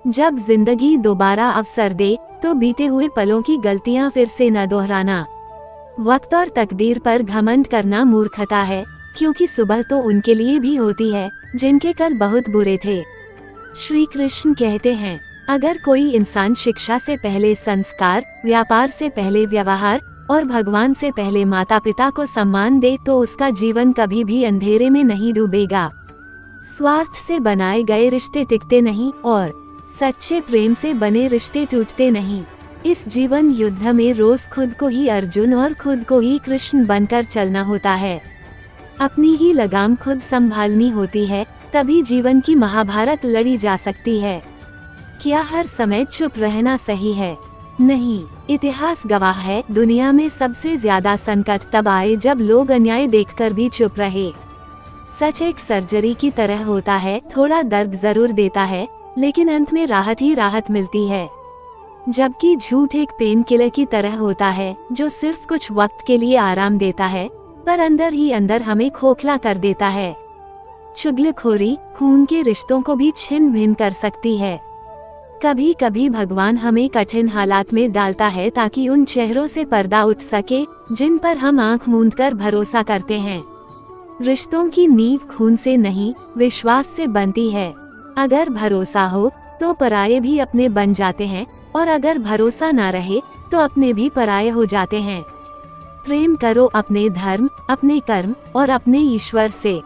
जब जिंदगी दोबारा अवसर दे तो बीते हुए पलों की गलतियां फिर से न दोहराना। वक्त और तकदीर पर घमंड करना मूर्खता है, क्योंकि सुबह तो उनके लिए भी होती है जिनके कल बहुत बुरे थे। श्री कृष्ण कहते हैं, अगर कोई इंसान शिक्षा से पहले संस्कार, व्यापार से पहले व्यवहार और भगवान से पहले माता पिता को सम्मान दे तो उसका जीवन कभी भी अंधेरे में नहीं डूबेगा। स्वार्थ से बनाए गए रिश्ते टिकते नहीं और सच्चे प्रेम से बने रिश्ते टूटते नहीं। इस जीवन युद्ध में रोज खुद को ही अर्जुन और खुद को ही कृष्ण बनकर चलना होता है। अपनी ही लगाम खुद संभालनी होती है, तभी जीवन की महाभारत लड़ी जा सकती है। क्या हर समय चुप रहना सही है? नहीं, इतिहास गवाह है, दुनिया में सबसे ज्यादा संकट तब आए जब लोग अन्याय देखकर भी चुप रहे। सच एक सर्जरी की तरह होता है, थोड़ा दर्द जरूर देता है, लेकिन अंत में राहत ही राहत मिलती है। जबकि झूठ एक पेन किलर की तरह होता है, जो सिर्फ कुछ वक्त के लिए आराम देता है, पर अंदर ही अंदर हमें खोखला कर देता है। चुगलखोरी खून के रिश्तों को भी छिन्न भिन्न कर सकती है। कभी कभी भगवान हमें कठिन हालात में डालता है ताकि उन चेहरों से पर्दा उठ सके जिन पर हम आंख मूंदकर भरोसा करते हैं। रिश्तों की नींव खून से नहीं, विश्वास से बनती है। अगर भरोसा हो तो पराये भी अपने बन जाते हैं, और अगर भरोसा ना रहे तो अपने भी पराये हो जाते हैं। प्रेम करो अपने धर्म, अपने कर्म और अपने ईश्वर से।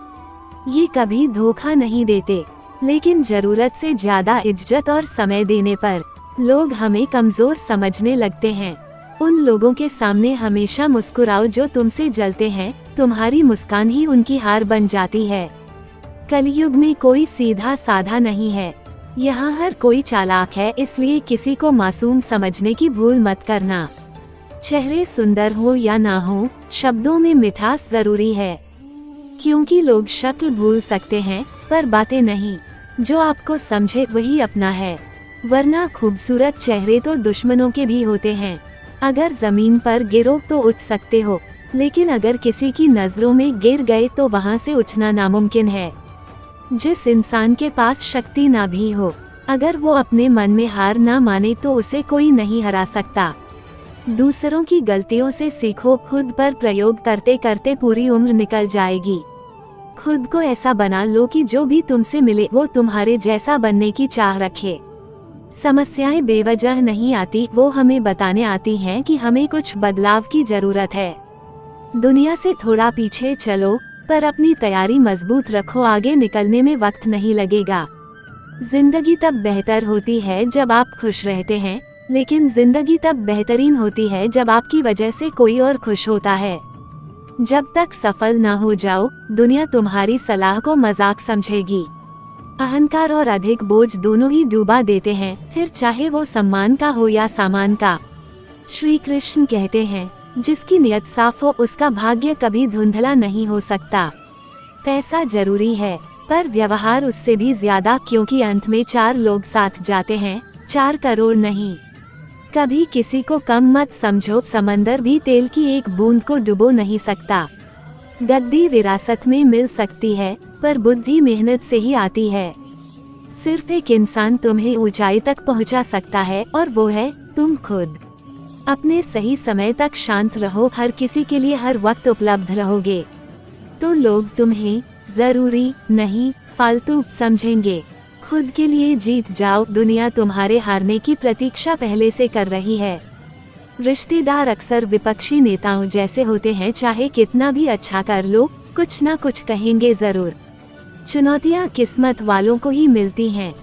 ये कभी धोखा नहीं देते, लेकिन जरूरत से ज्यादा इज्जत और समय देने पर लोग हमें कमजोर समझने लगते हैं। उन लोगों के सामने हमेशा मुस्कुराओ जो तुमसे जलते हैं, तुम्हारी मुस्कान ही उनकी हार बन जाती है। कलयुग में कोई सीधा साधा नहीं है, यहाँ हर कोई चालाक है, इसलिए किसी को मासूम समझने की भूल मत करना। चेहरे सुंदर हो या ना हो, शब्दों में मिठास जरूरी है, क्योंकि लोग शक्ल भूल सकते हैं पर बातें नहीं। जो आपको समझे वही अपना है, वरना खूबसूरत चेहरे तो दुश्मनों के भी होते हैं। अगर जमीन पर गिरो तो उठ सकते हो, लेकिन अगर किसी की नजरों में गिर गए तो वहां से उठना नामुमकिन है। जिस इंसान के पास शक्ति ना भी हो, अगर वो अपने मन में हार ना माने तो उसे कोई नहीं हरा सकता। दूसरों की गलतियों से सीखो, खुद पर प्रयोग करते करते पूरी उम्र निकल जाएगी। खुद को ऐसा बना लो कि जो भी तुमसे मिले वो तुम्हारे जैसा बनने की चाह रखे। समस्याएं बेवजह नहीं आती, वो हमें बताने आती हैं कि हमें कुछ बदलाव की जरूरत है। दुनिया से थोड़ा पीछे चलो, पर अपनी तैयारी मजबूत रखो, आगे निकलने में वक्त नहीं लगेगा। जिंदगी तब बेहतर होती है जब आप खुश रहते हैं, लेकिन जिंदगी तब बेहतरीन होती है जब आपकी वजह से कोई और खुश होता है। जब तक सफल ना हो जाओ, दुनिया तुम्हारी सलाह को मजाक समझेगी। अहंकार और अधिक बोझ दोनों ही डूबा देते हैं, फिर चाहे वो सम्मान का हो या सामान का। श्री कृष्ण कहते हैं, जिसकी नियत साफ हो उसका भाग्य कभी धुंधला नहीं हो सकता। पैसा जरूरी है, पर व्यवहार उससे भी ज्यादा, क्योंकि अंत में 4 लोग साथ जाते हैं, 4 करोड़ नहीं। कभी किसी को कम मत समझो, समंदर भी तेल की एक बूंद को डुबो नहीं सकता। गद्दी विरासत में मिल सकती है, पर बुद्धि मेहनत से ही आती है। सिर्फ एक इंसान तुम्हें ऊंचाई तक पहुंचा सकता है, और वो है तुम खुद। अपने सही समय तक शांत रहो, हर किसी के लिए हर वक्त उपलब्ध रहोगे तो लोग तुम्हें जरूरी नहीं, फालतू समझेंगे। खुद के लिए जीत जाओ, दुनिया तुम्हारे हारने की प्रतीक्षा पहले से कर रही है। रिश्तेदार अक्सर विपक्षी नेताओं जैसे होते हैं, चाहे कितना भी अच्छा कर लो, कुछ ना कुछ कहेंगे जरूर। चुनौतियां किस्मत वालों को ही मिलती हैं,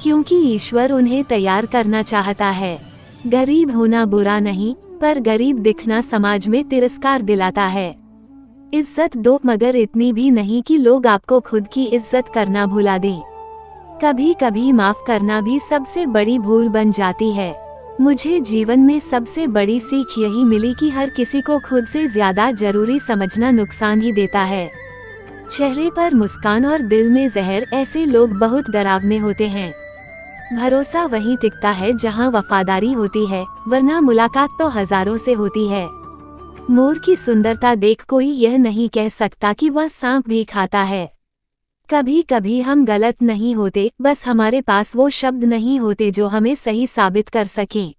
क्योंकि ईश्वर उन्हें तैयार करना चाहता है। गरीब होना बुरा नहीं, पर गरीब दिखना समाज में तिरस्कार दिलाता है। इज्जत दो, मगर इतनी भी नहीं कि लोग आपको खुद की इज्जत करना भुला दें। कभी कभी माफ करना भी सबसे बड़ी भूल बन जाती है। मुझे जीवन में सबसे बड़ी सीख यही मिली कि हर किसी को खुद से ज्यादा जरूरी समझना नुकसान ही देता है। चेहरे पर मुस्कान और दिल में जहर, ऐसे लोग बहुत डरावने होते हैं। भरोसा वहीं टिकता है जहां वफादारी होती है, वरना मुलाकात तो हजारों से होती है। मोर की सुंदरता देख कोई यह नहीं कह सकता कि वह सांप भी खाता है। कभी कभी हम गलत नहीं होते, बस हमारे पास वो शब्द नहीं होते जो हमें सही साबित कर सकें।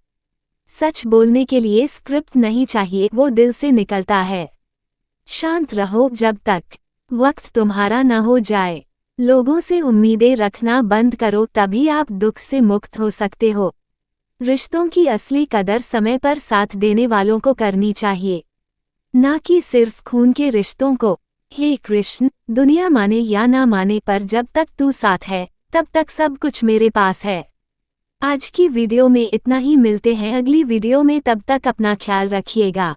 सच बोलने के लिए स्क्रिप्ट नहीं चाहिए, वो दिल से निकलता है। शांत रहो जब तक वक्त तुम्हारा न हो जाए। लोगों से उम्मीदें रखना बंद करो, तभी आप दुख से मुक्त हो सकते हो। रिश्तों की असली कदर समय पर साथ देने वालों को करनी चाहिए, ना कि सिर्फ खून के रिश्तों को। हे कृष्ण, दुनिया माने या ना माने, पर जब तक तू साथ है तब तक सब कुछ मेरे पास है। आज की वीडियो में इतना ही, मिलते हैं अगली वीडियो में, तब तक अपना ख्याल रखिएगा।